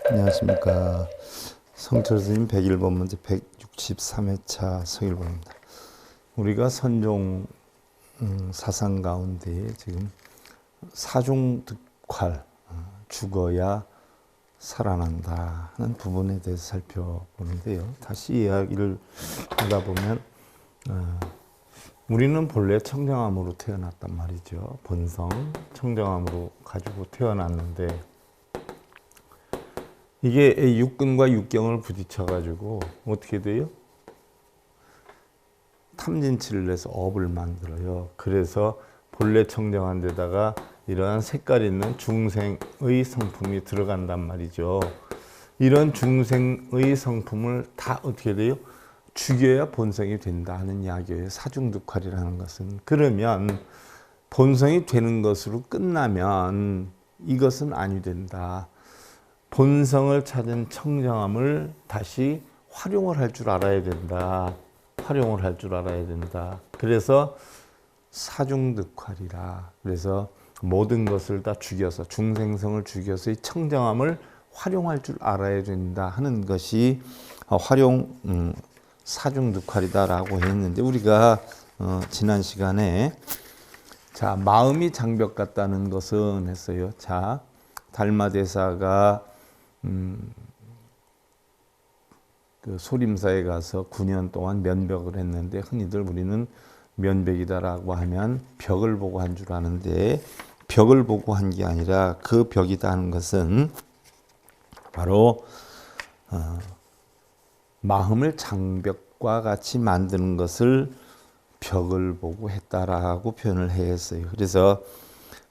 안녕하십니까. 성철스님 101번 문제 163회차 서일본입니다. 우리가 선종 사상 가운데 지금 사중득활, 죽어야 살아난다 하는 부분에 대해서 살펴보는데요. 다시 이야기를 하다 보면 우리는 본래 청정함으로 태어났단 말이죠. 본성 청정함으로 가지고 태어났는데 이게 육근과 육경을 부딪혀가지고 어떻게 돼요? 탐진치를 내서 업을 만들어요. 그래서 본래 청정한 데다가 이러한 색깔 있는 중생의 성품이 들어간단 말이죠. 이런 중생의 성품을 다 어떻게 돼요? 죽여야 본성이 된다 하는 이야기예요. 사중득활이라는 것은. 그러면 본성이 되는 것으로 끝나면 이것은 아니 된다. 본성을 찾은 청정함을 다시 활용을 할 줄 알아야 된다. 활용을 할 줄 알아야 된다. 그래서 사중득활이라. 그래서 모든 것을 다 죽여서 중생성을 죽여서 이 청정함을 활용할 줄 알아야 된다 하는 것이 사중득활이다라고 했는데 우리가 지난 시간에 자 마음이 장벽 같다는 것은 했어요. 자 달마대사가 그 소림사에 가서 9년 동안 면벽을 했는데 흔히들 우리는 면벽이다라고 하면 벽을 보고 한 줄 아는데 벽을 보고 한 게 아니라 그 벽이다 하는 것은 바로 마음을 장벽과 같이 만드는 것을 벽을 보고 했다라고 표현을 했어요. 그래서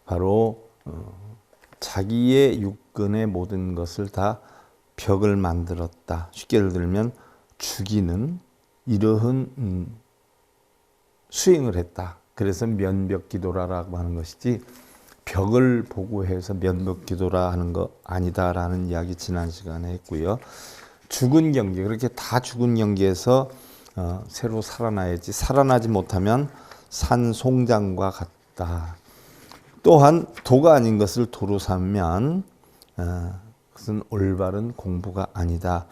바로 자기의 육근의 모든 것을 다 벽을 만들었다. 쉽게 예를 들면 죽이는 이러한 수행을 했다. 그래서 면벽기도라고 하는 것이지 벽을 보고 해서 면벽기도라 하는 거 아니다라는 이야기 지난 시간에 했고요. 죽은 경계, 그렇게 다 죽은 경계에서 새로 살아나야지. 살아나지 못하면 산송장과 같다. 또한 도가 아닌 것을 도로 삼면 그것은 올바른 공부가 아니다.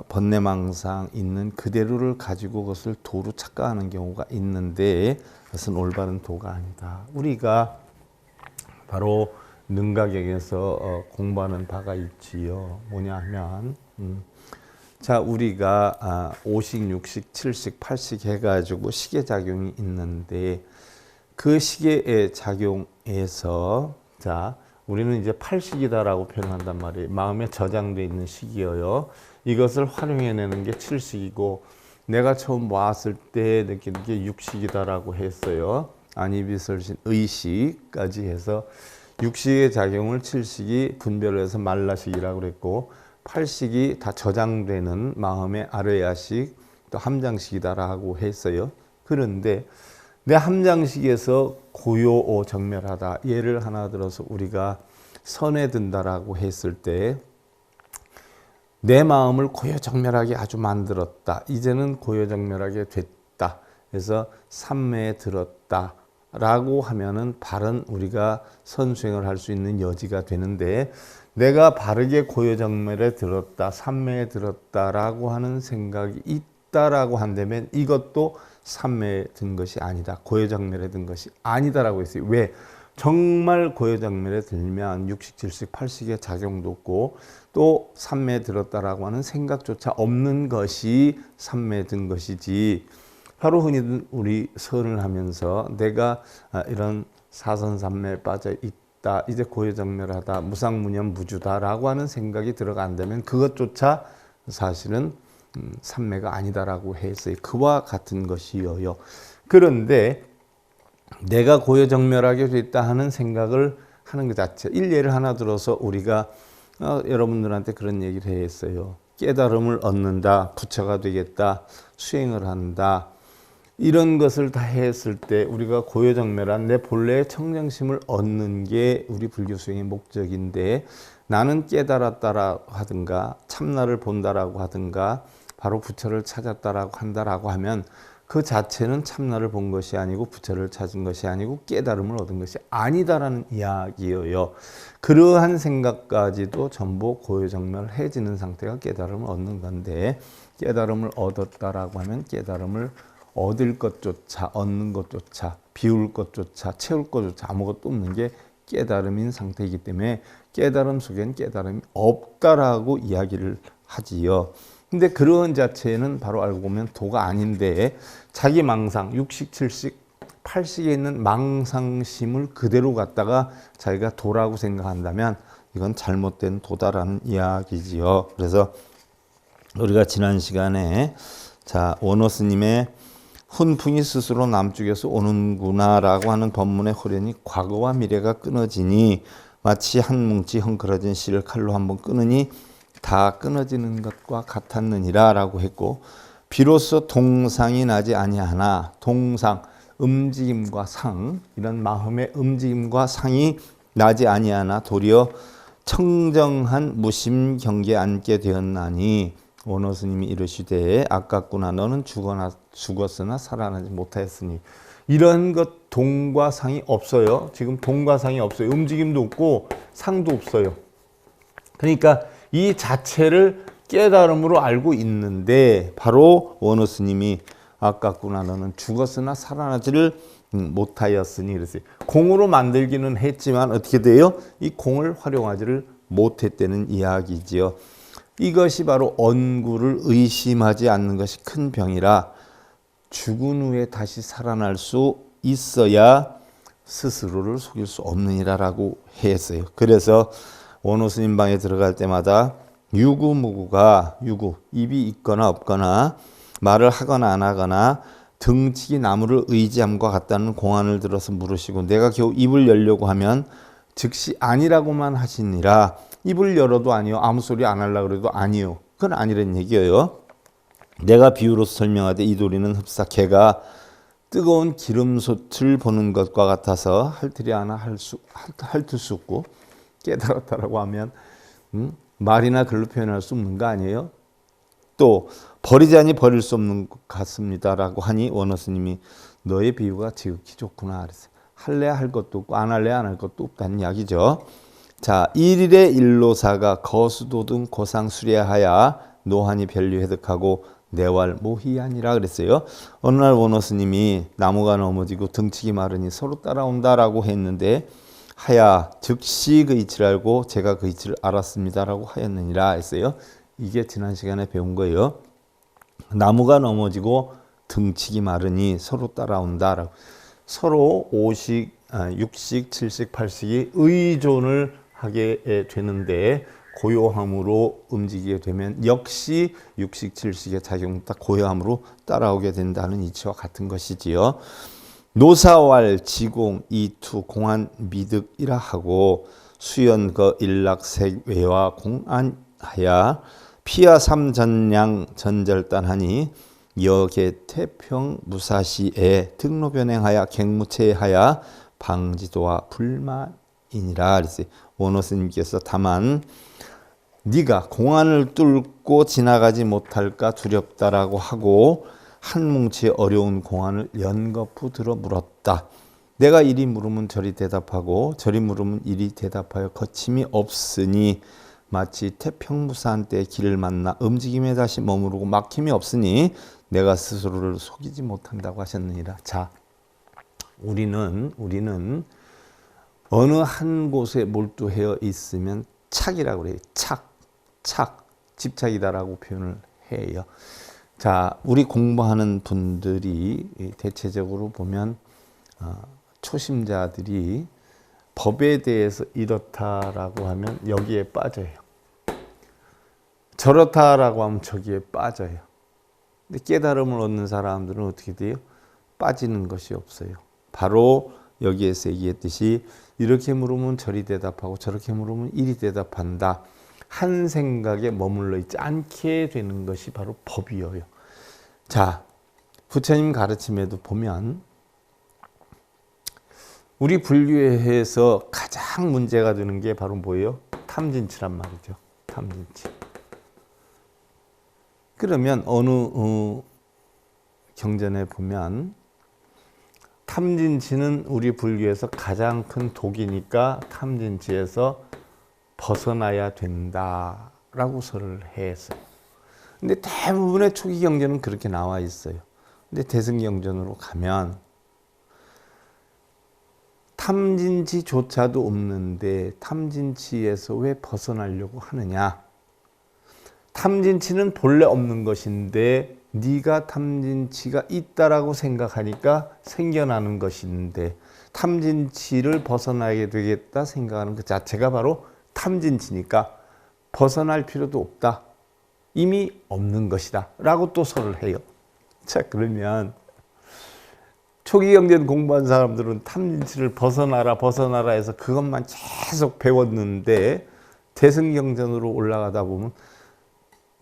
번뇌망상 있는 그대로를 가지고 그것을 도로 착각하는 경우가 있는데 그것은 올바른 도가 아니다. 우리가 바로 능가경에서 공부하는 바가 있지요. 뭐냐 하면 자 우리가 5식, 6식, 7식, 8식 해가지고 시계작용이 있는데 그 시계의 작용에서 자 우리는 이제 8식이다라고 표현한단 말이에요. 마음에 저장되어 있는 식이어요. 이것을 활용해내는 게 7식이고 내가 처음 왔을 때 느끼는 게 6식이다라고 했어요. 안이비설신 의식까지 해서 6식의 작용을 7식이 분별을 해서 말라식이라고 그랬고 8식이 다 저장되는 마음의 아뢰야식 또 함장식이다라고 했어요. 그런데 내 함장식에서 고요정멸하다. 예를 하나 들어서 우리가 선에 든다라고 했을 때 내 마음을 고요정멸하게 아주 만들었다. 이제는 고요정멸하게 됐다. 그래서 삼매에 들었다. 라고 하면은 바른 우리가 선수행을 할 수 있는 여지가 되는데 내가 바르게 고요정멸에 들었다. 삼매에 들었다라고 하는 생각이 있다라고 한다면 이것도 삼매에 든 것이 아니다. 고요정멸에 든 것이 아니다라고 했어요. 왜? 정말 고요정멸에 들면 6식, 7식, 8식의 작용도 없고 또 삼매에 들었다라고 하는 생각조차 없는 것이 삼매에 든 것이지 바로 흔히 우리 선을 하면서 내가 이런 사선삼매에 빠져 있다. 이제 고요정멸하다. 무상무념 무주다라고 하는 생각이 들어간다면 그것조차 사실은 삼매가 아니다라고 했어요. 그와 같은 것이요. 그런데 내가 고요정멸하게 됐다 하는 생각을 하는 것 자체. 일례를 하나 들어서 우리가 여러분들한테 그런 얘기를 했어요. 깨달음을 얻는다. 부처가 되겠다. 수행을 한다. 이런 것을 다 했을 때 우리가 고요정멸한 내 본래의 청정심을 얻는 게 우리 불교 수행의 목적인데 나는 깨달았다라 하든가 참나를 본다라고 하든가 바로 부처를 찾았다라고 한다라고 하면 그 자체는 참나를 본 것이 아니고 부처를 찾은 것이 아니고 깨달음을 얻은 것이 아니다라는 이야기예요. 그러한 생각까지도 전부 고요정멸해지는 상태가 깨달음을 얻는 건데, 깨달음을 얻었다라고 하면 깨달음을 얻을 것조차, 얻는 것조차, 비울 것조차, 채울 것조차 아무것도 없는 게 깨달음인 상태이기 때문에 깨달음 속엔 깨달음이 없다라고 이야기를 하지요. 근데 그런 자체는 바로 알고 보면 도가 아닌데, 자기 망상, 육식, 칠식, 팔식에 있는 망상심을 그대로 갖다가 자기가 도라고 생각한다면 이건 잘못된 도다라는 이야기지요. 그래서 우리가 지난 시간에 원어 스님의 훈풍이 스스로 남쪽에서 오는구나라고 하는 법문의 호련이 과거와 미래가 끊어지니 마치 한 뭉치 헝클어진 실을 칼로 한번 끊으니 다 끊어지는 것과 같았느니라 라고 했고, 비로소 동상이 나지 아니하나, 동상, 움직임과 상, 이런 마음의 움직임과 상이 나지 아니하나 도리어 청정한 무심 경계에 앉게 되었나니, 원어 스님이 이르시되 아깝구나, 너는 죽었으나 살아나지 못하였으니. 이런 것 동과 상이 없어요. 지금 동과 상이 없어요. 움직임도 없고 상도 없어요. 그러니까 이 자체를 깨달음으로 알고 있는데, 바로 원어 스님이 아깝구나, 너는 죽었으나 살아나지를 못하였으니 그랬어요. 공으로 만들기는 했지만 어떻게 돼요? 이 공을 활용하지를 못했다는 이야기지요. 이것이 바로 언구를 의심하지 않는 것이 큰 병이라, 죽은 후에 다시 살아날 수 있어야 스스로를 속일 수 없느니라라고 했어요. 그래서 원호 스님 방에 들어갈 때마다 유구무구가, 유구, 입이 있거나 없거나 말을 하거나 안 하거나 등치기 나무를 의지함과 같다는 공안을 들어서 물으시고, 내가 겨우 입을 열려고 하면 즉시 아니라고만 하시니라. 입을 열어도 아니요, 아무 소리 안 하려고 그래도 아니요, 그건 아니란 얘기예요. 내가 비유로서 설명하되 이 도리는 흡사 개가 뜨거운 기름솥을 보는 것과 같아서 핥으리 하나 핥을 수 없고, 깨달았다라고 하면 말이나 글로 표현할 수 없는 거 아니에요? 또 버리자니 버릴 수 없는 것 같습니다라고 하니 원어 스님이 너의 비유가 지극히 좋구나 그랬어요. 할래야 할 것도 없고 안 할래야 안 할 것도 없다는 이야기죠. 자, 일일의 일로사가 거수도등 고상수례하야 노하니 변류해득하고 내왈 모히하니라 그랬어요. 어느 날 원어 스님이 나무가 넘어지고 등치기 마르니 서로 따라온다라고 했는데, 하야 즉시 그 이치를 알고 제가 그 이치를 알았습니다라고 하였느니라 했어요. 이게 지난 시간에 배운 거예요. 나무가 넘어지고 등치기 마르니 서로 따라온다라고. 서로 오식, 육식, 칠식, 팔식이 의존을 하게 되는데, 고요함으로 움직이게 되면 역시 육식, 칠식의 작용 딱 고요함으로 따라오게 된다는 이치와 같은 것이지요. 노사왈, 지공, 이투, 공안, 미득이라 하고 수연거, 일락색, 외와 공안하야 피하 삼전량 전절단하니 여계 태평 무사시에 등로변행하야 갱무체하야 방지도와 불만이니라 그랬어요. 원어 스님께서 다만 네가 공안을 뚫고 지나가지 못할까 두렵다라고 하고 한 뭉치의 어려운 공안을 연거푸 들어 물었다. 내가 이리 물으면 저리 대답하고 저리 물으면 이리 대답하여 거침이 없으니 마치 태평무사한 때 길을 만나 움직임에 다시 머무르고 막힘이 없으니 내가 스스로를 속이지 못한다고 하셨느니라. 자, 우리는 어느 한 곳에 몰두하여 있으면 착이라고 그래요. 착, 집착이다라고 표현을 해요. 자, 우리 공부하는 분들이 대체적으로 보면 초심자들이 법에 대해서 이렇다라고 하면 여기에 빠져요. 저렇다라고 하면 저기에 빠져요. 근데 깨달음을 얻는 사람들은 어떻게 돼요? 빠지는 것이 없어요. 바로 여기에서 얘기했듯이 이렇게 물으면 저리 대답하고 저렇게 물으면 이리 대답한다. 한 생각에 머물러 있지 않게 되는 것이 바로 법이에요. 자, 부처님 가르침에도 보면 우리 불교에서 가장 문제가 되는 게 바로 뭐예요? 탐진치란 말이죠. 탐진치. 그러면 어느 경전에 보면 탐진치는 우리 불교에서 가장 큰 독이니까 탐진치에서 벗어나야 된다라고 설을 했어요. 근데 대부분의 초기 경전은 그렇게 나와 있어요. 근데 대승경전으로 가면 탐진치조차도 없는데 탐진치에서 왜 벗어나려고 하느냐? 탐진치는 본래 없는 것인데 네가 탐진치가 있다라고 생각하니까 생겨나는 것인데 탐진치를 벗어나게 되겠다 생각하는 그 자체가 바로 탐진치니까 벗어날 필요도 없다. 이미 없는 것이다 라고 또 설을 해요. 자, 그러면 초기 경전 공부한 사람들은 탐진치를 벗어나라 해서 그것만 계속 배웠는데 대승경전으로 올라가다 보면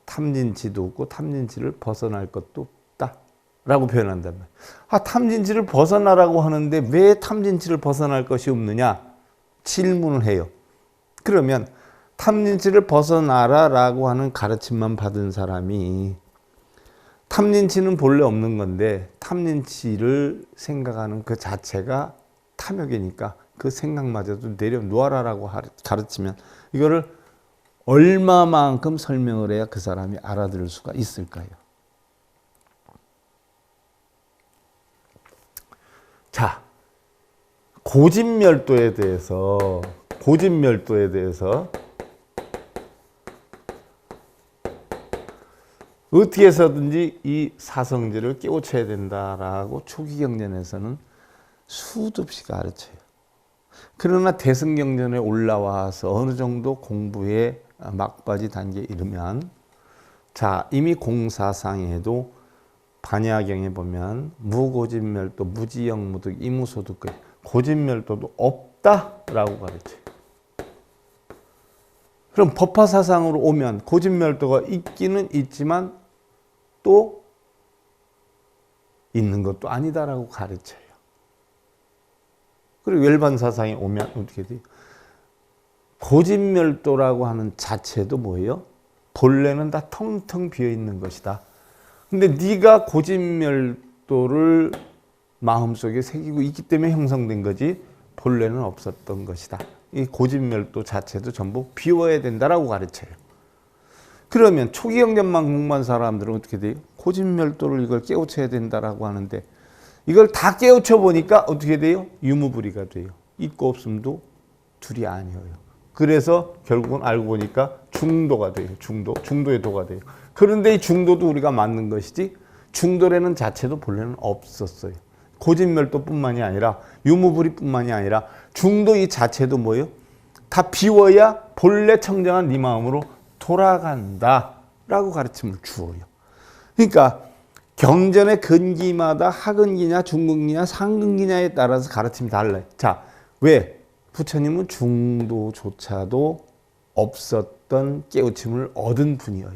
탐진치도 없고 탐진치를 벗어날 것도 없다 라고 표현한단 말이에요. 탐진치를 벗어나라고 하는데 왜 탐진치를 벗어날 것이 없느냐 질문을 해요. 그러면 탐진치를 벗어나라 라고 하는 가르침만 받은 사람이 탐진치는 본래 없는 건데 탐진치를 생각하는 그 자체가 탐욕이니까 그 생각마저도 내려놓아라라고 가르치면 이거를 얼마만큼 설명을 해야 그 사람이 알아들을 수가 있을까요? 자, 고진멸도에 대해서 어떻게 해서든지 이 사성제를 깨우쳐야 된다라고 초기 경전에서는 수도 없이 가르쳐요. 그러나 대승경전에 올라와서 어느 정도 공부에 막바지 단계에 이르면 자, 이미 공사상에도 반야경에 보면 무고진멸도, 무지영무득, 이무소득 고진멸도도 없다라고 가르쳐요. 그럼 법화사상으로 오면 고진멸도가 있기는 있지만 또 있는 것도 아니다라고 가르쳐요. 그리고 열반사상에 오면 어떻게 돼요? 고진멸도라고 하는 자체도 뭐예요? 본래는 다 텅텅 비어있는 것이다. 근데 네가 고진멸도를 마음속에 새기고 있기 때문에 형성된 거지 본래는 없었던 것이다. 이 고진멸도 자체도 전부 비워야 된다라고 가르쳐요. 그러면 초기 경전만 공부한 사람들은 어떻게 돼요? 고진멸도를 이걸 깨우쳐야 된다라고 하는데 이걸 다 깨우쳐 보니까 어떻게 돼요? 유무불이가 돼요. 있고 없음도 둘이 아니에요. 그래서 결국은 알고 보니까 중도가 돼요. 중도의 도가 돼요. 그런데 이 중도도 우리가 맞는 것이지 중도라는 자체도 본래는 없었어요. 고진멸도뿐만이 아니라 유무불이뿐만이 아니라 중도 이 자체도 뭐예요? 다 비워야 본래 청정한 네 마음으로 돌아간다라고 가르침을 주어요. 그러니까 경전의 근기마다 하근기냐 중근기냐 상근기냐에 따라서 가르침이 달라요. 자, 왜? 부처님은 중도조차도 없었던 깨우침을 얻은 분이에요.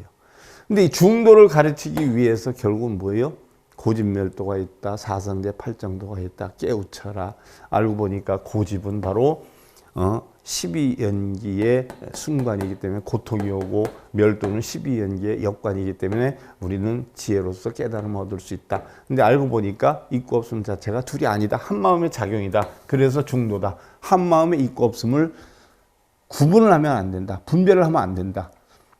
근데 이 중도를 가르치기 위해서 결국은 뭐예요? 고집멸도가 있다. 사성제 팔정도가 있다. 깨우쳐라. 알고 보니까 고집은 바로 12연기의 순관이기 때문에 고통이 오고 멸도는 12연기의 역관이기 때문에 우리는 지혜로서 깨달음을 얻을 수 있다. 근데 알고 보니까 있고 없음 자체가 둘이 아니다. 한 마음의 작용이다. 그래서 중도다. 한 마음의 있고 없음을 구분을 하면 안 된다. 분별을 하면 안 된다.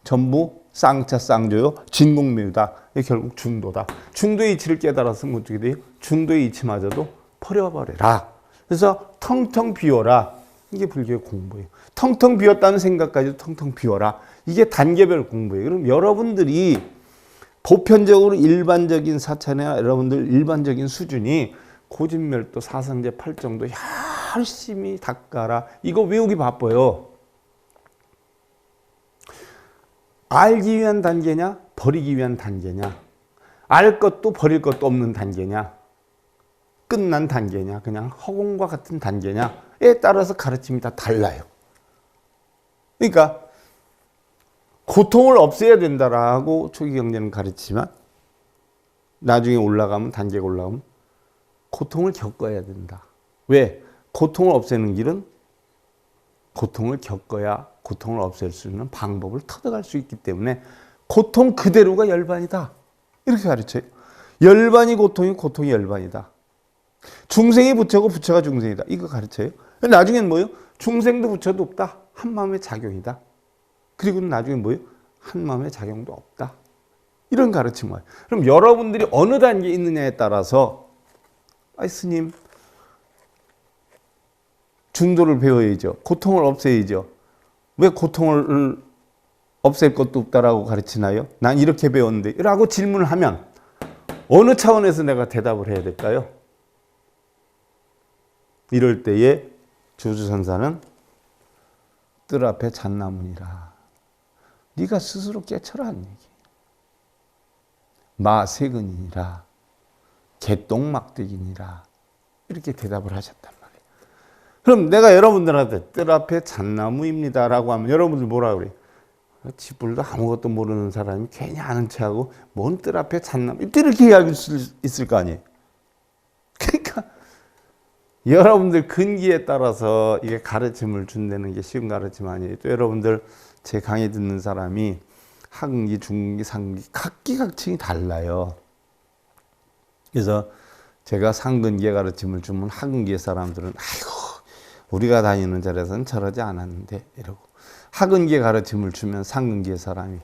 전부 쌍차 쌍조요 진공묘다. 결국 중도다. 중도의 이치를 깨달았으면 어떻게 돼요? 중도의 이치마저도 버려버려라. 그래서 텅텅 비워라. 이게 불교의 공부예요. 텅텅 비웠다는 생각까지도 텅텅 비워라. 이게 단계별 공부예요. 그럼 여러분들이 보편적으로 일반적인 사찰이나 여러분들 일반적인 수준이 고진멸도, 사성제, 팔정도 열심히 닦아라. 이거 외우기 바빠요. 알기 위한 단계냐? 버리기 위한 단계냐? 알 것도 버릴 것도 없는 단계냐? 끝난 단계냐? 그냥 허공과 같은 단계냐에 따라서 가르침이 다 달라요. 그러니까 고통을 없애야 된다라고 초기 경전은 가르치지만 나중에 올라가면 단계가 올라가면 고통을 겪어야 된다. 왜? 고통을 없애는 길은 고통을 겪어야 고통을 없앨 수 있는 방법을 터득할 수 있기 때문에 고통 그대로가 열반이다. 이렇게 가르쳐요. 열반이 고통이, 고통이 열반이다. 중생이 부처고 부처가 중생이다. 이거 가르쳐요. 나중엔 뭐예요? 중생도 부처도 없다. 한 마음의 작용이다. 그리고 나중에 뭐예요? 한 마음의 작용도 없다. 이런 가르침을. 그럼 여러분들이 어느 단계에 있느냐에 따라서 스님 중도를 배워야죠. 고통을 없애야죠. 왜 고통을 없앨 것도 없다라고 가르치나요? 난 이렇게 배웠는데 라고 질문을 하면 어느 차원에서 내가 대답을 해야 될까요? 이럴 때에 주주선사는 뜰 앞에 잣나무니라. 네가 스스로 깨쳐라 하는 얘기. 마세근이니라. 개똥막대기니라. 이렇게 대답을 하셨단 말이에요. 그럼 내가 여러분들한테 뜰 앞에 잣나무입니다 라고 하면 여러분들 뭐라 그래요? 지불도 아무것도 모르는 사람이 괜히 아는 체하고 뭔 뜰 앞에 잣나무 이렇게 이야기할 수 있을 거 아니에요. 그러니까 여러분들 근기에 따라서 이게 가르침을 준다는 게 쉬운 가르침 아니에요. 또 여러분들 제 강의 듣는 사람이 하근기, 중근기, 상근기 각기각층이 달라요. 그래서 제가 상근기의 가르침을 주면 하근기의 사람들은 아이고 우리가 다니는 절에서는 저러지 않았는데 이러고, 하근기의 가르침을 주면 상근기의 사람이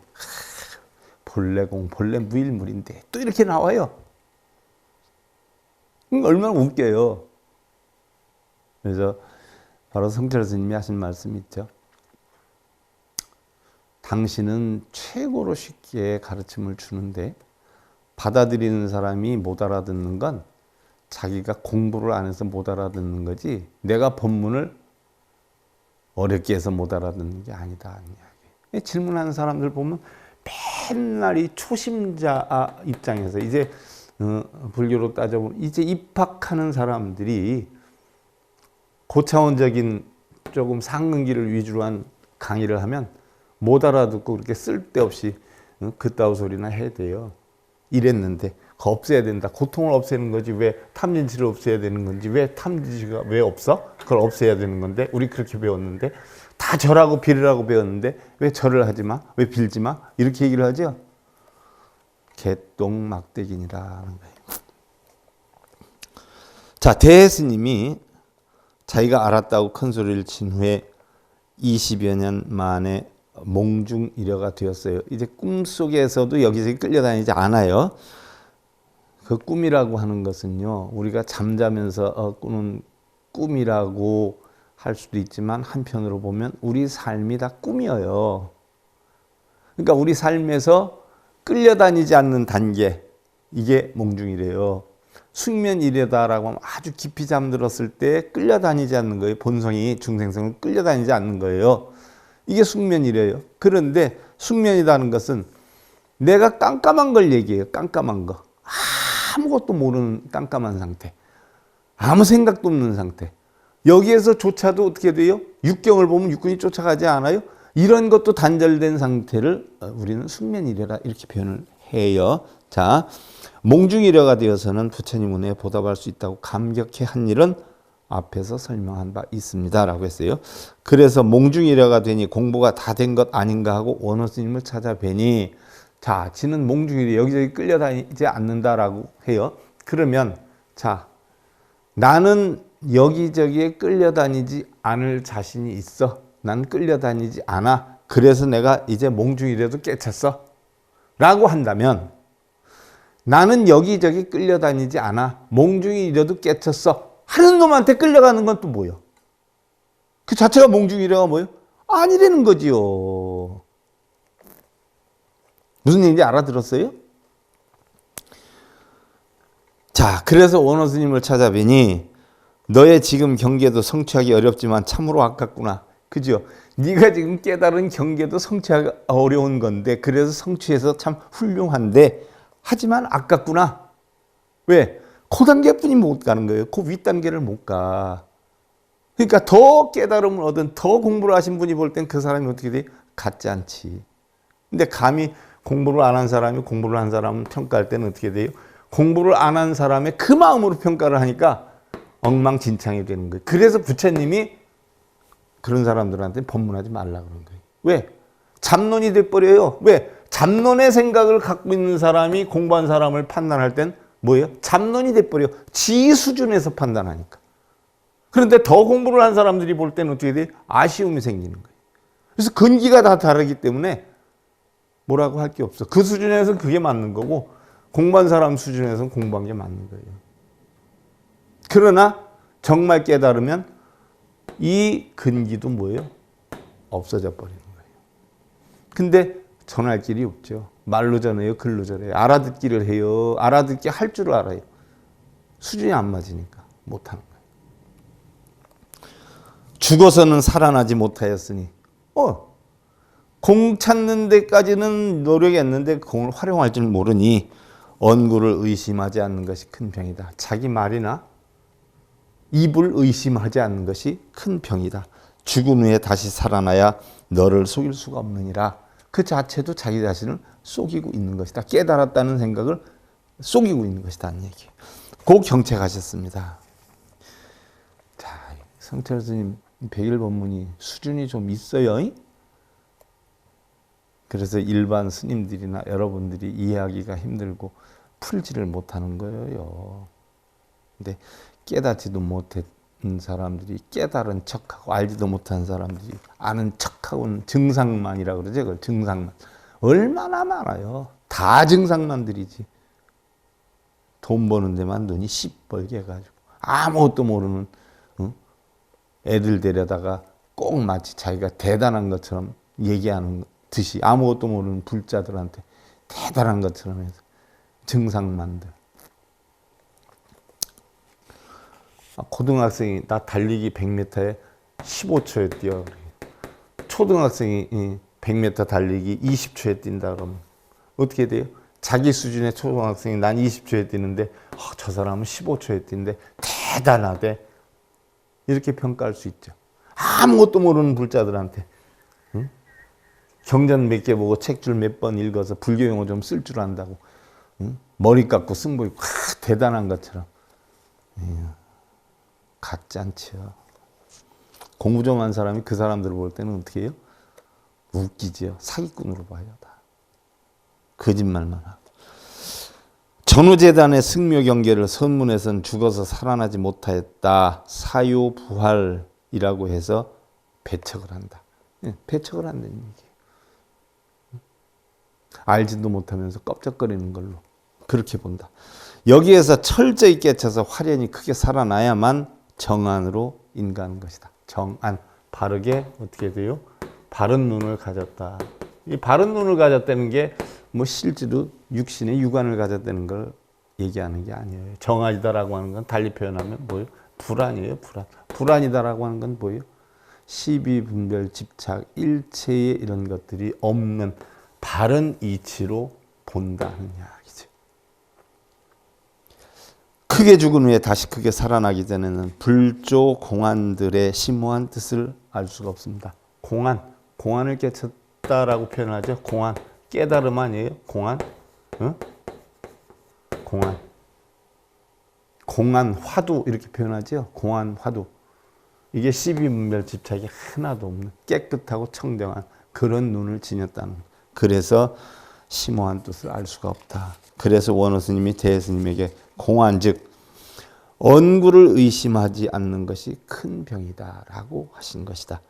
본래공 본래 무일물인데 또 이렇게 나와요. 얼마나 웃겨요. 그래서 바로 성철 스님이 하신 말씀이 있죠. 당신은 최고로 쉽게 가르침을 주는데 받아들이는 사람이 못 알아듣는 건 자기가 공부를 안 해서 못 알아듣는 거지 내가 법문을 어렵게 해서 못 알아듣는 게 아니다. 질문하는 사람들 보면 맨날 이 초심자 입장에서 이제 불교로 따져보면 이제 입학하는 사람들이 고차원적인 조금 상근기를 위주로 한 강의를 하면 못 알아듣고 그렇게 쓸데없이 그따위 소리나 해야 돼요. 이랬는데 그거 없애야 된다. 고통을 없애는 거지 왜 탐진치를 없애야 되는 건지, 왜 탐진치가 왜 없어? 그걸 없애야 되는 건데 우리 그렇게 배웠는데, 다 절하고 빌으라고 배웠는데 왜 절을 하지 마? 왜 빌지 마? 이렇게 얘기를 하죠. 개똥막대기니라는 거예요. 자, 대스님이 자기가 알았다고 큰 소리를 친 후에 20여 년 만에 몽중일여가 되었어요. 이제 꿈속에서도 여기저기 끌려다니지 않아요. 그 꿈이라고 하는 것은요, 우리가 잠자면서 꾸는 꿈이라고 할 수도 있지만 한편으로 보면 우리 삶이 다 꿈이에요. 그러니까 우리 삶에서 끌려다니지 않는 단계, 이게 몽중이래요. 숙면이래다라고 하면 아주 깊이 잠들었을 때 끌려다니지 않는 거예요. 본성이 중생성을 끌려다니지 않는 거예요. 이게 숙면이래요. 그런데 숙면이라는 것은 내가 깜깜한 걸 얘기해요. 깜깜한 거. 아무것도 모르는 깜깜한 상태. 아무 생각도 없는 상태. 여기에서조차도 어떻게 돼요? 육경을 보면 육군이 쫓아가지 않아요? 이런 것도 단절된 상태를 우리는 숙면이래라 이렇게 표현을 해요. 자, 몽중이래가 되어서는 부처님 은혜에 보답할 수 있다고 감격해 한 일은 앞에서 설명한 바 있습니다 라고 했어요. 그래서 몽중이래가 되니 공부가 다 된 것 아닌가 하고 원호 스님을 찾아뵈니, 자, 지는 몽중이래 여기저기 끌려다니지 않는다라고 해요. 그러면 자, 나는 여기저기에 끌려다니지 않을 자신이 있어. 난 끌려다니지 않아. 그래서 내가 이제 몽중이래도 깨쳤어 라고 한다면, 나는 여기저기 끌려다니지 않아. 몽중이래도 깨쳤어 하는 놈한테 끌려가는 건 또 뭐예요? 그 자체가 몽중이래가 뭐예요? 아니라는 거지요. 무슨 얘기인지 알아들었어요? 자, 그래서 원호 스님을 찾아뵈니 너의 지금 경계도 성취하기 어렵지만 참으로 아깝구나. 그죠? 네가 지금 깨달은 경계도 성취하기 어려운 건데 그래서 성취해서 참 훌륭한데 하지만 아깝구나. 왜? 그 단계뿐이 못 가는 거예요. 그 윗단계를 못 가. 그러니까 더 깨달음을 얻은 더 공부를 하신 분이 볼 땐 그 사람이 어떻게 돼? 같지 않지. 근데 감히 공부를 안 한 사람이 공부를 한 사람을 평가할 때는 어떻게 돼요? 공부를 안 한 사람의 그 마음으로 평가를 하니까 엉망진창이 되는 거예요. 그래서 부처님이 그런 사람들한테 법문하지 말라 그런 거예요. 왜? 잡론이 돼버려요. 왜? 잡론의 생각을 갖고 있는 사람이 공부한 사람을 판단할 땐 뭐예요? 잡론이 돼버려. 지 수준에서 판단하니까. 그런데 더 공부를 한 사람들이 볼 때는 어떻게 돼? 아쉬움이 생기는 거예요. 그래서 근기가 다 다르기 때문에 뭐라고 할 게 없어. 그 수준에서는 그게 맞는 거고 공부한 사람 수준에서는 공부한 게 맞는 거예요. 그러나 정말 깨달으면 이 근기도 뭐예요? 없어져 버리는 거예요. 근데 전할 길이 없죠. 말로 전해요, 글로 전해요. 알아듣기를 해요. 알아듣기 할 줄 알아요. 수준이 안 맞으니까 못하는 거예요. 죽어서는 살아나지 못하였으니 공 찾는 데까지는 노력했는데 공을 활용할 줄 모르니 언구를 의심하지 않는 것이 큰 병이다. 자기 말이나 입을 의심하지 않는 것이 큰 병이다. 죽은 후에 다시 살아나야 너를 속일 수가 없느니라. 그 자체도 자기 자신을 속이고 있는 것이다. 깨달았다는 생각을 속이고 있는 것이다. 하는 얘기예요. 그 경책하셨습니다. 자, 성철 스님 백일 법문이 수준이 좀 있어요. 그래서 일반 스님들이나 여러분들이 이해하기가 힘들고 풀지를 못하는 거예요. 근데 깨닫지도 못했던 사람들이 깨달은 척하고 알지도 못한 사람들이 아는 척하고는 증상만이라고 그러죠. 그걸 증상만. 얼마나 많아요. 다 증상만들이지. 돈 버는 데만 눈이 시뻘게 해가지고 아무것도 모르는 애들 데려다가 꼭 마치 자기가 대단한 것처럼 얘기하는 듯이 아무것도 모르는 불자들한테 대단한 것처럼 해서 증상만들. 고등학생이 나 달리기 100m에 15초에 뛰어. 초등학생이 100m 달리기 20초에 뛴다 그러면 어떻게 돼요? 자기 수준의 초등학생이 난 20초에 뛰는데 저 사람은 15초에 뛰는데 대단하대. 이렇게 평가할 수 있죠. 아무것도 모르는 불자들한테 경전 몇 개 보고 책줄 몇 번 읽어서 불교 용어 좀 쓸 줄 안다고 머리 깎고 승부 있고 대단한 것처럼 같지 않죠. 공부 좀 한 사람이 그 사람들을 볼 때는 어떻게 해요? 웃기죠. 사기꾼으로 봐요. 다. 거짓말만 하고. 전후재단의 승묘 경계를 선문에서는 죽어서 살아나지 못하였다. 사요부활이라고 해서 배척을 한다. 배척을 한다는 얘기예요. 알지도 못하면서 껍적거리는 걸로 그렇게 본다. 여기에서 철저히 깨쳐서 화련히 크게 살아나야만 정안으로 인가하는 것이다. 정안, 바르게 어떻게 돼요? 바른 눈을 가졌다. 이 바른 눈을 가졌다는 게 뭐 실제로 육신의 육안을 가졌다는 걸 얘기하는 게 아니에요. 정안이다라고 하는 건 달리 표현하면 뭐예요? 불안이에요. 불안. 불안이다라고 하는 건 뭐예요? 시비, 분별, 집착, 일체의 이런 것들이 없는 바른 이치로 본다는 이야기죠. 크게 죽은 후에 다시 크게 살아나기 전에는 불조 공안들의 심오한 뜻을 알 수가 없습니다. 공안을 깨쳤다라고 표현하죠. 공안, 깨달음 아니에요? 공안, 공안 화두 이렇게 표현하죠. 공안 화두. 이게 시비분별 집착이 하나도 없는 깨끗하고 청정한 그런 눈을 지녔다는 거예요. 그래서 심오한 뜻을 알 수가 없다. 그래서 원호 스님이 대해 스님에게 공안 즉 언구를 의심하지 않는 것이 큰 병이다라고 하신 것이다.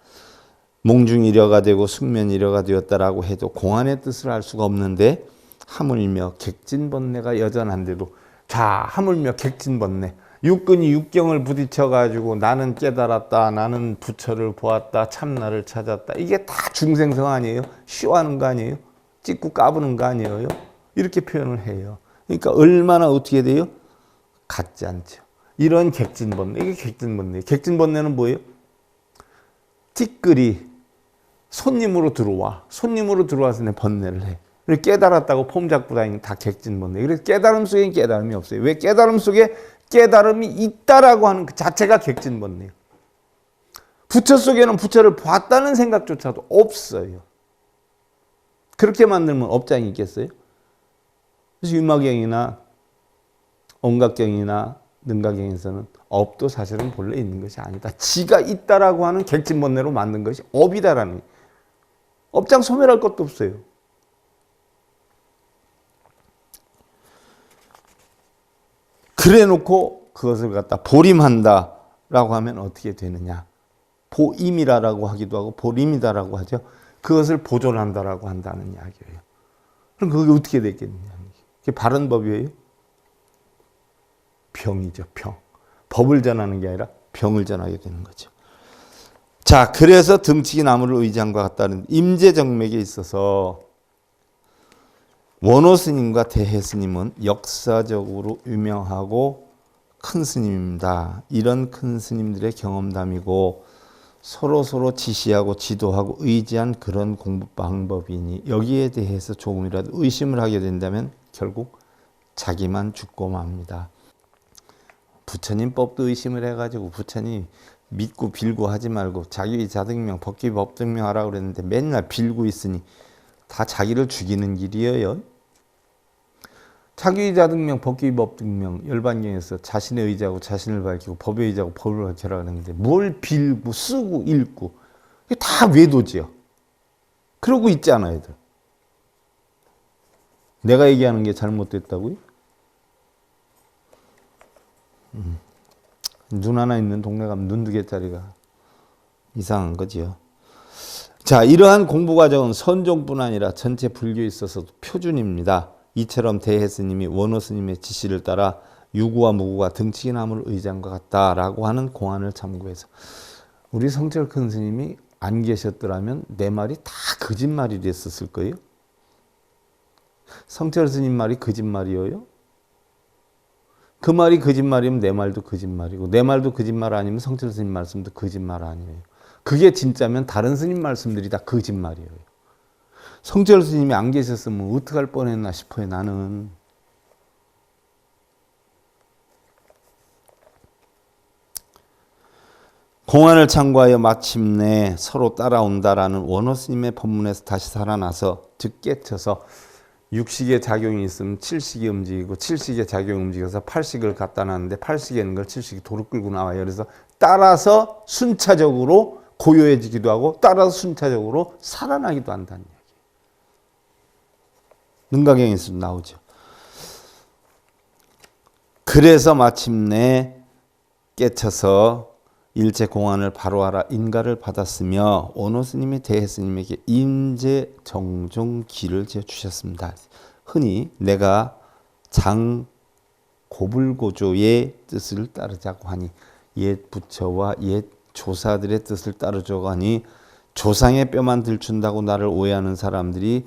몽중이려가 되고 숙면이려가 되었다라고 해도 공안의 뜻을 알 수가 없는데 하물며 객진번뇌가 여전한데도 자 하물며 객진번뇌 육근이 육경을 부딪혀가지고 나는 깨달았다 나는 부처를 보았다 참나를 찾았다 이게 다 중생성 아니에요? 쉬워하는 거 아니에요? 찍고 까부는 거 아니에요? 이렇게 표현을 해요. 그러니까 얼마나 어떻게 돼요? 같지 않죠. 이런 객진번뇌 이게 객진번뇌. 객진번뇌는 뭐예요? 티끌이 손님으로 들어와. 손님으로 들어와서 내 번뇌를 해. 깨달았다고 폼 잡고 다니는 다 객진번뇌. 그래서 깨달음 속에 깨달음이 없어요. 왜? 깨달음 속에 깨달음이 있다라고 하는 그 자체가 객진번뇌예요. 부처 속에는 부처를 봤다는 생각조차도 없어요. 그렇게 만들면 업장이 있겠어요? 그래서 유마경이나 온각경이나 능가경에서는 업도 사실은 본래 있는 것이 아니다. 지가 있다라고 하는 객진번뇌로 만든 것이 업이다라는 거예요. 업장 소멸할 것도 없어요. 그래 놓고 그것을 갖다 보림한다라고 하면 어떻게 되느냐. 보임이라고 하기도 하고 보림이다라고 하죠. 그것을 보존한다라고 한다는 이야기예요. 그럼 그게 어떻게 되겠느냐. 그게 바른 법이에요? 병이죠, 병. 법을 전하는 게 아니라 병을 전하게 되는 거죠. 자, 그래서 등치기 나무를 의지한 것 같다는 임재정맥에 있어서 원호 스님과 대해 스님은 역사적으로 유명하고 큰 스님입니다. 이런 큰 스님들의 경험담이고 서로 지시하고 지도하고 의지한 그런 공부 방법이니 여기에 대해서 조금이라도 의심을 하게 된다면 결국 자기만 죽고 맙니다. 부처님 법도 의심을 해가지고 부처님 믿고 빌고 하지 말고 자기 자등명 법기 법등명 하라고 그랬는데 맨날 빌고 있으니 다 자기를 죽이는 길이에요. 자기 자등명 법기 법등명 열반경에서 자신의 의지하고 자신을 밝히고 법의 의지하고 법을 밝혀라 그랬는데 뭘 빌고 쓰고 읽고 이게 다 외도지요. 그러고 있잖아 애들. 내가 얘기하는 게 잘못됐다고요? 눈 하나 있는 동네 가면 눈 2개짜리가 이상한 거지요. 자, 이러한 공부 과정은 선종뿐 아니라 전체 불교에 있어서도 표준입니다. 이처럼 대해 스님이 원호 스님의 지시를 따라 유구와 무구가 등치기 나무를 의지한 것 같다라고 하는 공안을 참고해서 우리 성철 큰 스님이 안 계셨더라면 내 말이 다 거짓말이 됐었을 거예요. 성철 스님 말이 거짓말이에요? 그 말이 거짓말이면 내 말도 거짓말이고 내 말도 거짓말 아니면 성철 스님 말씀도 거짓말 아니에요. 그게 진짜면 다른 스님 말씀들이 다 거짓말이에요. 성철 스님이 안 계셨으면 어떡할 뻔했나 싶어요. 나는. 공안을 참고하여 마침내 서로 따라온다라는 원호 스님의 법문에서 다시 살아나서 즉 깨쳐서 육식의 작용이 있으면 칠식이 움직이고 칠식의 작용이 움직여서 팔식을 갖다 놨는데 팔식에 있는 걸 칠식이 도로 끌고 나와요. 그래서 따라서 순차적으로 고요해지기도 하고 따라서 순차적으로 살아나기도 한다는 얘기예요. 능가경에서도 나오죠. 그래서 마침내 깨쳐서 일체 공안을 바로하라 인가를 받았으며 원호 스님이 대해 스님에게 임재 정종 기를 주셨습니다. 흔히 내가 장 고불고조의 뜻을 따르자고 하니 옛 부처와 옛 조사들의 뜻을 따르자고 하니 조상의 뼈만 들춘다고 나를 오해하는 사람들이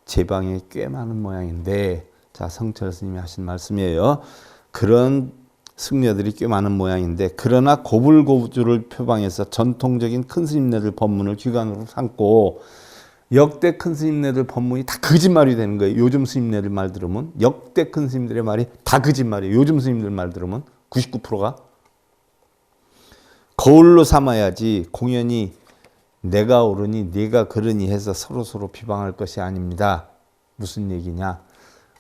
제 방에 꽤 많은 모양인데, 자, 성철 스님이 하신 말씀이에요. 그런 승려들이 꽤 많은 모양인데, 그러나 고불고조를 표방해서 전통적인 큰 스님네들 법문을 기관으로 삼고 역대 큰 스님네들 법문이 다 거짓말이 되는 거예요. 요즘 스님네들 말 들으면 역대 큰 스님들의 말이 다 거짓말이에요. 요즘 스님들 말 들으면 99%가 거울로 삼아야지 공연히 내가 옳으니 네가 그러니 해서 서로 비방할 것이 아닙니다. 무슨 얘기냐?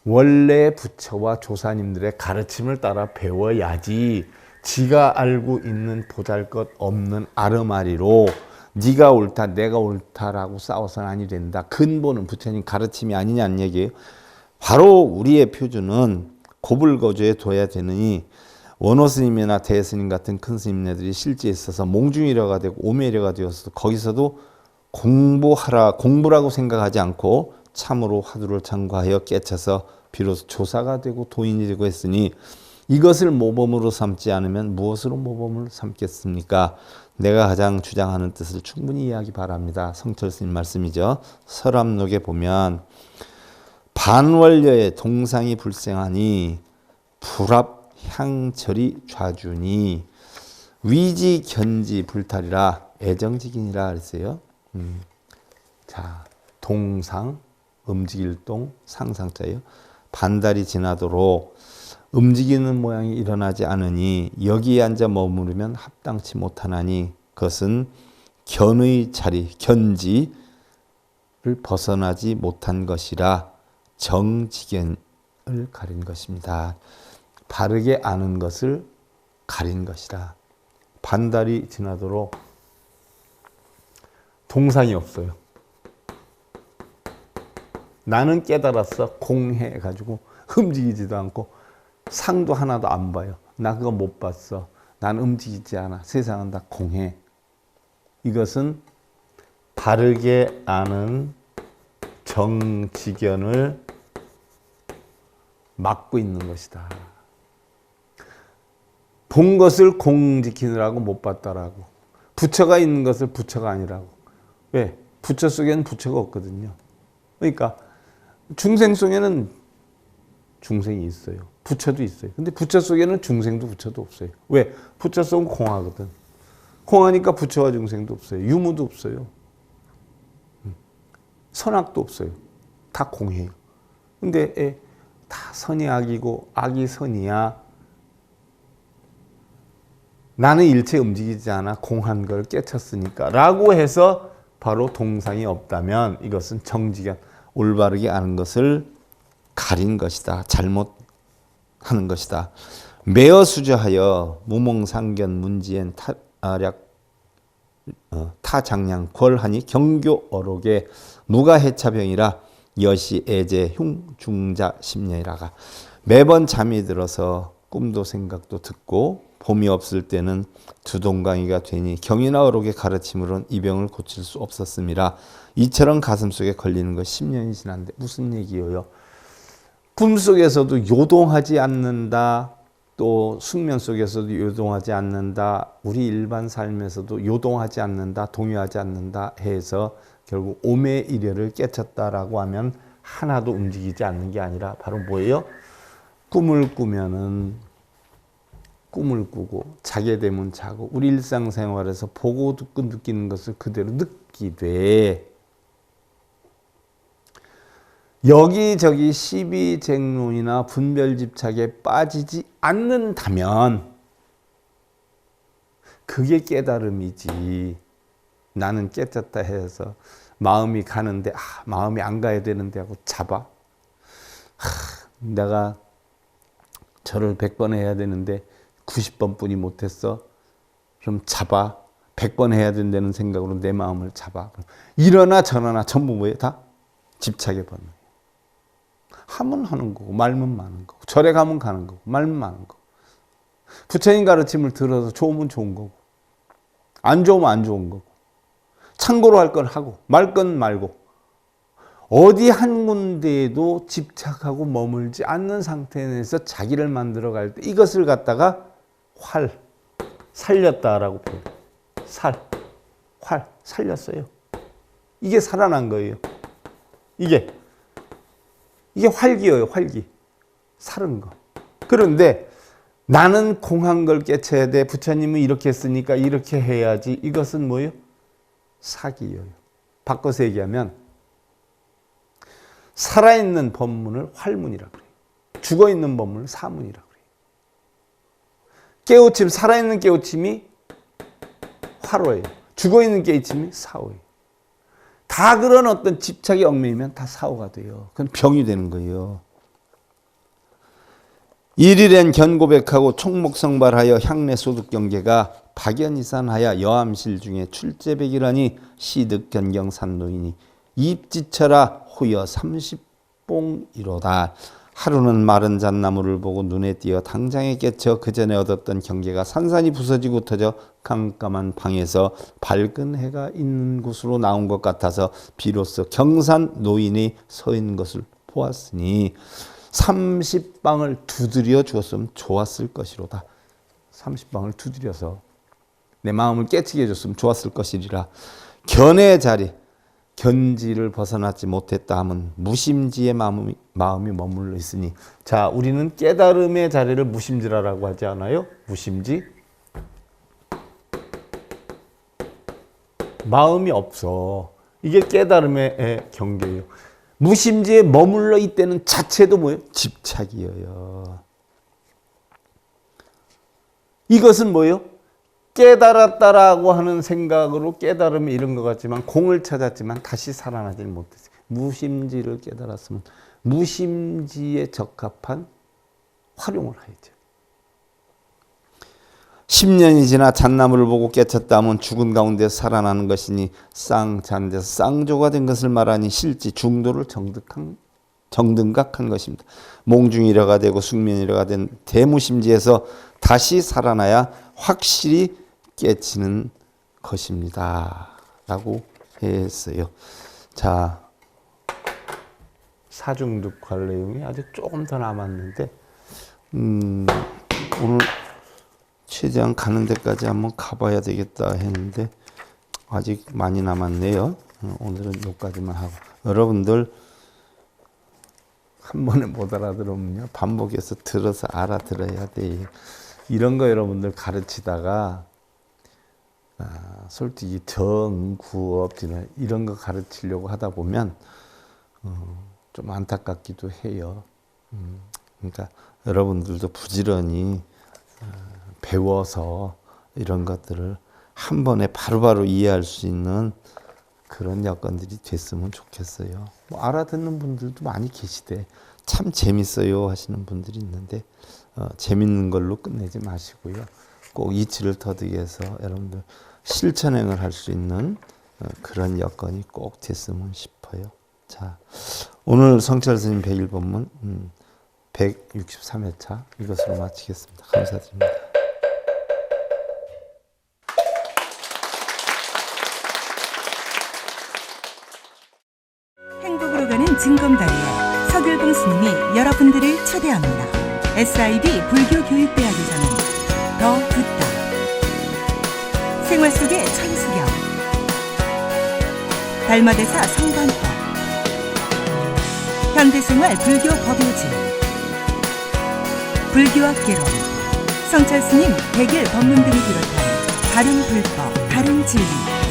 원래 부처와 조사님들의 가르침을 따라 배워야지 지가 알고 있는 보잘것 없는 아르마리로 네가 옳다 내가 옳다라고 싸워서는 아니 된다. 근본은 부처님 가르침이 아니냐는 얘기예요. 바로 우리의 표준은 고불고조에 둬야 되느니 원호 스님이나 대해 스님 같은 큰 스님네들이 실제에 있어서 몽중이려가 되고 오매려가 되어서 거기서도 공부라고 생각하지 않고 참으로 화두를 참고하여 깨쳐서 비로소 조사가 되고 도인이 되고 했으니 이것을 모범으로 삼지 않으면 무엇으로 모범을 삼겠습니까? 내가 가장 주장하는 뜻을 충분히 이해하기 바랍니다. 성철 스님 말씀이죠. 서랍록에 보면 반월려의 동상이 불생하니 불합 향철이 좌주니 위지 견지 불탈이라 애정직인이라 그랬어요. 자, 동상 움직일 동 상상자예요. 반달이 지나도록 움직이는 모양이 일어나지 않으니 여기에 앉아 머무르면 합당치 못하나니 그것은 견의 자리 견지를 벗어나지 못한 것이라 정지견을 가린 것입니다. 바르게 아는 것을 가린 것이라. 반달이 지나도록 동상이 없어요. 나는 깨달았어 공해가지고 움직이지도 않고 상도 하나도 안 봐요. 나 그거 못 봤어. 난 움직이지 않아. 세상은 다 공해. 이것은 바르게 아는 정직견을 막고 있는 것이다. 본 것을 공 지키느라고 못 봤다라고. 부처가 있는 것을 부처가 아니라고. 왜? 부처 속에는 부처가 없거든요. 그러니까 중생 속에는 중생이 있어요. 부처도 있어요. 근데 부처 속에는 중생도 부처도 없어요. 왜? 부처 속은 공하거든. 공하니까 부처와 중생도 없어요. 유무도 없어요. 선악도 없어요. 다 공해요. 근데 다 선이 악이고 악이 선이야. 나는 일체 움직이지 않아. 공한 걸 깨쳤으니까. 라고 해서 바로 동상이 없다면 이것은 정직한 올바르게 아는 것을 가린 것이다. 잘못하는 것이다. 매어 수저하여 무몽상견 문지엔 타장량 궐하니 경교 어록에 무가해차병이라 여시 애제 흉중자 심려이라가. 매번 잠이 들어서 꿈도 생각도 듣고 봄이 없을 때는 두동강이가 되니 경이나 어록의 가르침으로는 이 병을 고칠 수 없었습니다. 이처럼 가슴속에 걸리는 것 10년이 지났는데 무슨 얘기예요? 꿈속에서도 요동하지 않는다. 또 숙면 속에서도 요동하지 않는다. 우리 일반 삶에서도 요동하지 않는다. 동요하지 않는다 해서 결국 오매이려를 깨쳤다라고 하면 하나도 움직이지 않는 게 아니라 바로 뭐예요? 꿈을 꾸면은 꿈을 꾸고 자게 되면 자고 우리 일상생활에서 보고 듣고 느끼는 것을 그대로 느끼되 여기저기 시비쟁론이나 분별집착에 빠지지 않는다면 그게 깨달음이지. 나는 깨졌다 해서 마음이 가는데 마음이 안 가야 되는데 하고 잡아. 내가 절을 100번 해야 되는데 90번뿐이 못했어. 그럼 잡아. 100번 해야 된다는 생각으로 내 마음을 잡아. 이러나 저러나 전부 뭐예요? 다 집착의 본능. 하면 하는 거고 말면 마는 거고 절에 가면 가는 거고 말면 마는 거고 부처님 가르침을 들어서 좋으면 좋은 거고 안 좋으면 안 좋은 거고 참고로 할 건 하고 말 건 말고 어디 한 군데에도 집착하고 머물지 않는 상태에서 자기를 만들어 갈 때 이것을 갖다가 살렸다라고 표현해요. 살렸어요. 이게 살아난 거예요. 이게 활기예요. 활기. 살은 거. 그런데 나는 공한 걸 깨쳐야 돼. 부처님은 이렇게 했으니까 이렇게 해야지. 이것은 뭐예요? 사기예요. 바꿔서 얘기하면 살아있는 법문을 활문이라고 그래요. 죽어있는 법문을 사문이라고 그래요. 깨우침, 살아있는 깨우침이 화로예요. 죽어있는 깨우침이 사오예요. 다 그런 어떤 집착이 얽매이면 다 사오가 돼요. 그건 병이 되는 거예요. 일일엔 견고백하고 총목성발하여 향내소득경계가 박연이산하여 여암실 중에 출제백이라니 시득견경산노이니 입지쳐라 호여 30봉이로다. 하루는 마른 잣나무를 보고 눈에 띄어 당장에 깨쳐 그 전에 얻었던 경계가 산산이 부서지고 흩어져 깜깜한 방에서 밝은 해가 있는 곳으로 나온 것 같아서 비로소 경산 노인이 서 있는 것을 보았으니 30방을 두드려 주었으면 좋았을 것이로다. 30방을 두드려서 내 마음을 깨치게 해줬으면 좋았을 것이리라. 견의 자리, 견지를 벗어나지 못했다 하면 무심지의 마음이 머물러 있으니, 자, 우리는 깨달음의 자리를 무심지라고 하지 않아요? 무심지. 마음이 없어. 이게 깨달음의 경계예요. 무심지에 머물러 있다는 자체도 뭐예요? 집착이에요. 이것은 뭐예요? 깨달았다라고 하는 생각으로 깨달음이 이런 것 같지만 공을 찾았지만 다시 살아나질 못했어요. 무심지를 깨달았으면 무심지에 적합한 활용을 해야죠. 10년이 지나 잣나무를 보고 깨쳤다면 죽은 가운데 살아나는 것이니 쌍잔데서 쌍조가 된 것을 말하니 실지 중도를 정득한 정등각한 것입니다. 몽중일화가 되고 숙면일화가 된 대무심지에서 다시 살아나야 확실히 깨치는 것입니다. 라고 했어요. 자, 사중득할 내용이 아주 조금 더 남았는데 오늘 최대한 가는 데까지 한번 가봐야 되겠다 했는데 아직 많이 남았네요. 오늘은 여기까지만 하고, 여러분들 한 번에 못 알아들으면요 반복해서 들어서 알아들어야 돼요. 이런 거 여러분들 가르치다가 솔직히 정구업 이런 거 가르치려고 하다 보면 좀 안타깝기도 해요. 그러니까 여러분들도 부지런히 배워서 이런 것들을 한 번에 바로바로 이해할 수 있는 그런 여건들이 됐으면 좋겠어요. 뭐 알아듣는 분들도 많이 계시대. 참 재밌어요 하시는 분들이 있는데 재밌는 걸로 끝내지 마시고요. 꼭 이치를 더디게 해서 여러분들 실천행을 할 수 있는 그런 여건이 꼭 됐으면 싶어요. 자, 오늘 성철 스님 101법문 163회차 이것으로 마치겠습니다. 감사드립니다. 행복으로 가는 징검다리에 서귤봉 스님이 여러분들을 초대합니다. SIB 불교교육대학에서는 더 듣다, 생활 속의 천수경, 달마대사 성관법, 현대생활 불교 법요지, 불교학개론, 성철 스님 100일 법문 등을 비롯한 다른 불법, 다른 진리,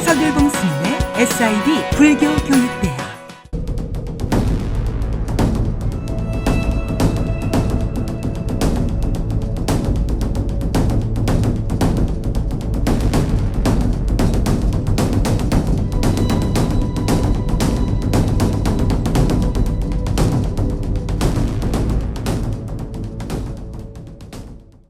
서귤봉 스님의 SIB 불교교육대학